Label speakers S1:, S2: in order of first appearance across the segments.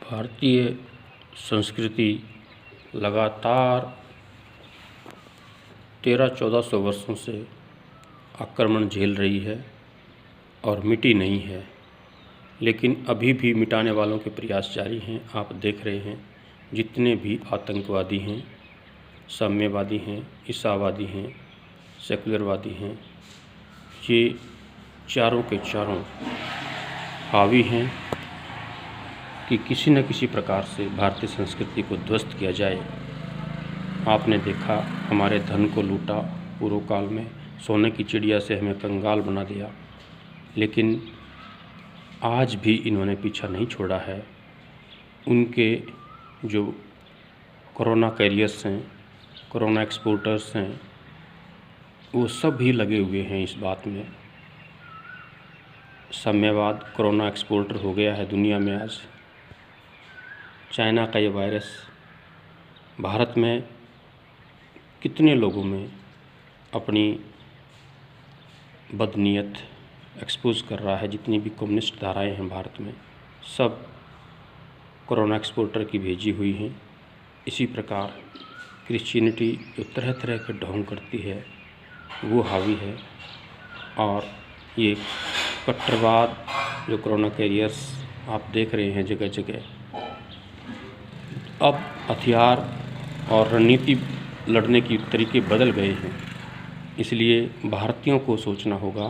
S1: भारतीय संस्कृति लगातार 1300-1400 वर्षों से आक्रमण झेल रही है और मिटी नहीं है, लेकिन अभी भी मिटाने वालों के प्रयास जारी हैं। आप देख रहे हैं जितने भी आतंकवादी हैं, साम्यवादी हैं, ईसावादी हैं, सेकुलरवादी हैं, ये चारों के चारों हावी हैं कि किसी न किसी प्रकार से भारतीय संस्कृति को ध्वस्त किया जाए। आपने देखा हमारे धन को लूटा, पूर्व काल में सोने की चिड़िया से हमें कंगाल बना दिया, लेकिन आज भी इन्होंने पीछा नहीं छोड़ा है। उनके जो कोरोना कैरियर्स हैं, कोरोना एक्सपोर्टर्स हैं, वो सब भी लगे हुए हैं इस बात में। साम्यवाद कोरोना एक्सपोर्टर हो गया है दुनिया में। आज चाइना का ये वायरस भारत में कितने लोगों में अपनी बदनीयत एक्सपोज कर रहा है। जितनी भी कम्युनिस्ट धाराएं हैं भारत में, सब कोरोना एक्सपोर्टर की भेजी हुई हैं। इसी प्रकार क्रिश्चियनिटी जो तरह तरह के ढोंग करती है वो हावी है, और ये कट्टरवाद जो कोरोना कैरियर्स आप देख रहे हैं जगह जगह, अब हथियार और रणनीति लड़ने की तरीके बदल गए हैं। इसलिए भारतीयों को सोचना होगा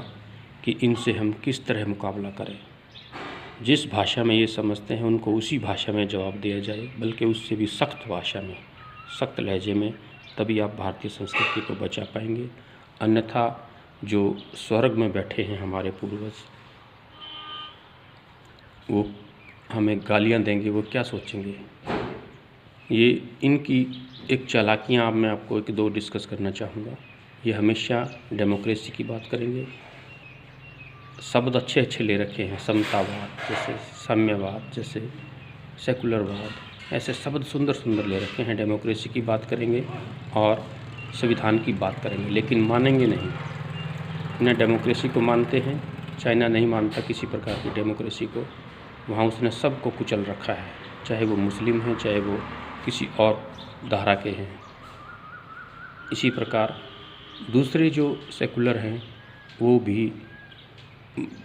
S1: कि इनसे हम किस तरह मुकाबला करें। जिस भाषा में ये समझते हैं उनको उसी भाषा में जवाब दिया जाए, बल्कि उससे भी सख्त भाषा में, सख्त लहजे में। तभी आप भारतीय संस्कृति को बचा पाएंगे। अन्यथा जो स्वर्ग में बैठे हैं हमारे पूर्वज, वो हमें गालियाँ देंगे, वो क्या सोचेंगे। ये इनकी एक चालाकियाँ अब मैं आपको एक दो डिस्कस करना चाहूँगा। ये हमेशा डेमोक्रेसी की बात करेंगे, शब्द अच्छे अच्छे ले रखे हैं, समतावाद जैसे, साम्यवाद जैसे, सेकुलरवाद, ऐसे शब्द सुंदर सुंदर ले रखे हैं। डेमोक्रेसी की बात करेंगे और संविधान की बात करेंगे, लेकिन मानेंगे नहीं। न डेमोक्रेसी को मानते हैं, चाइना नहीं मानता किसी प्रकार की डेमोक्रेसी को। वहाँ उसने सबको कुचल रखा है, चाहे वो मुस्लिम हैं, चाहे वो किसी और धारा के हैं। इसी प्रकार दूसरे जो सेकुलर हैं वो भी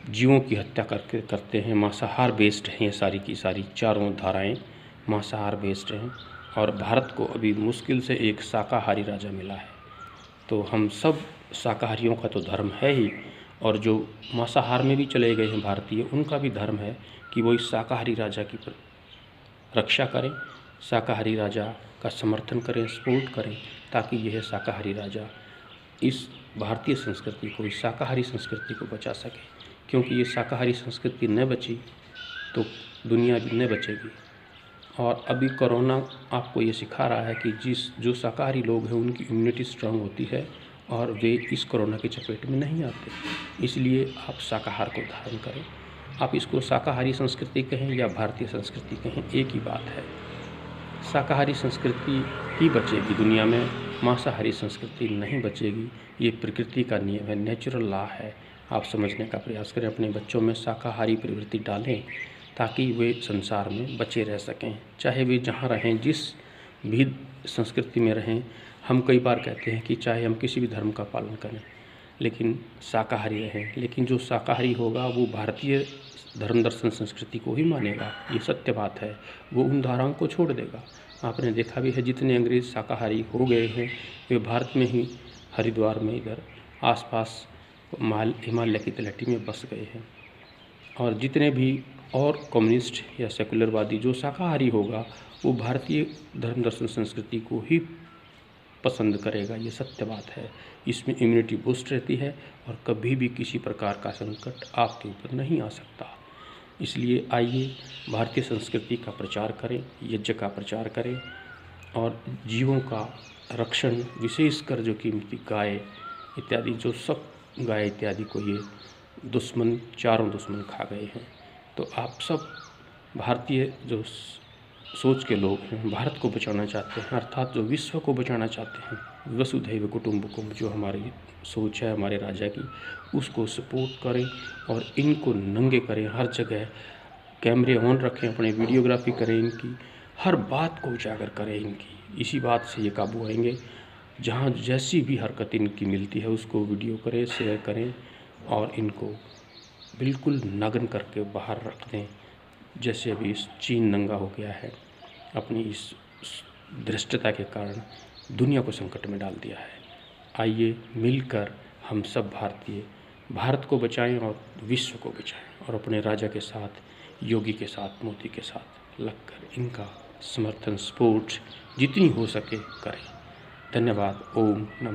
S1: जीवों की हत्या करते हैं। मांसाहार बेस्ड हैं, ये सारी की सारी चारों धाराएं मांसाहार बेस्ड हैं। और भारत को अभी मुश्किल से एक शाकाहारी राजा मिला है। तो हम सब शाकाहारियों का तो धर्म है ही, और जो मांसाहार में भी चले गए हैं भारतीय, उनका भी धर्म है कि वो इस शाकाहारी राजा की रक्षा करें, शाकाहारी राजा का समर्थन करें, सपोर्ट करें, ताकि यह शाकाहारी राजा इस भारतीय संस्कृति को, इस शाकाहारी संस्कृति को बचा सके। क्योंकि ये शाकाहारी संस्कृति न बची तो दुनिया भी न बचेगी। और अभी कोरोना आपको ये सिखा रहा है कि जो शाकाहारी लोग हैं उनकी इम्यूनिटी स्ट्रांग होती है और वे इस कोरोना की चपेट में नहीं आते। इसलिए आप शाकाहार को धारण करें। आप इसको शाकाहारी संस्कृति कहें या भारतीय संस्कृति कहें, एक ही बात है। शाकाहारी संस्कृति ही बचेगी दुनिया में, मांसाहारी संस्कृति नहीं बचेगी। ये प्रकृति का नियम है, नेचुरल लॉ है। आप समझने का प्रयास करें, अपने बच्चों में शाकाहारी प्रवृत्ति डालें ताकि वे संसार में बचे रह सकें, चाहे वे जहाँ रहें, जिस भी संस्कृति में रहें। हम कई बार कहते हैं कि चाहे हम किसी भी धर्म का पालन करें, लेकिन शाकाहारी रहें। लेकिन जो शाकाहारी होगा वो भारतीय धर्म दर्शन संस्कृति को ही मानेगा, ये सत्य बात है। वो उन धाराओं को छोड़ देगा। आपने देखा भी है जितने अंग्रेज़ शाकाहारी हो गए हैं वे भारत में ही, हरिद्वार में, इधर आसपास हिमालय की तलहटी में बस गए हैं। और जितने भी और कम्युनिस्ट या सेकुलरवादी जो शाकाहारी होगा वो भारतीय धर्म दर्शन संस्कृति को ही पसंद करेगा, ये सत्य बात है। इसमें इम्यूनिटी बूस्ट रहती है और कभी भी किसी प्रकार का संकट आपके ऊपर नहीं आ सकता। इसलिए आइए भारतीय संस्कृति का प्रचार करें, यज्ञ का प्रचार करें, और जीवों का रक्षण, विशेषकर जो कीमती गाय इत्यादि, जो सब गाय इत्यादि को ये दुश्मन, चारों दुश्मन खा गए हैं। तो आप सब भारतीय जो सोच के लोग हैं, भारत को बचाना चाहते हैं, अर्थात जो विश्व को बचाना चाहते हैं, वसुधैव कुटुम्बकम जो हमारी सोच है हमारे राजा की, उसको सपोर्ट करें और इनको नंगे करें। हर जगह कैमरे ऑन रखें, अपने वीडियोग्राफी करें इनकी, हर बात को उजागर करें इनकी। इसी बात से ये काबू आएंगे। जहाँ जैसी भी हरकत इनकी मिलती है उसको वीडियो करें, शेयर करें और इनको बिल्कुल नग्न करके बाहर रख दें। जैसे अभी इस चीन नंगा हो गया है, अपनी इस धृष्टता के कारण दुनिया को संकट में डाल दिया है। आइए मिलकर हम सब भारतीय भारत को बचाएं और विश्व को बचाएं और अपने राजा के साथ, योगी के साथ, मोदी के साथ लगकर इनका समर्थन, सपोर्ट जितनी हो सके करें। धन्यवाद। ओम नमः।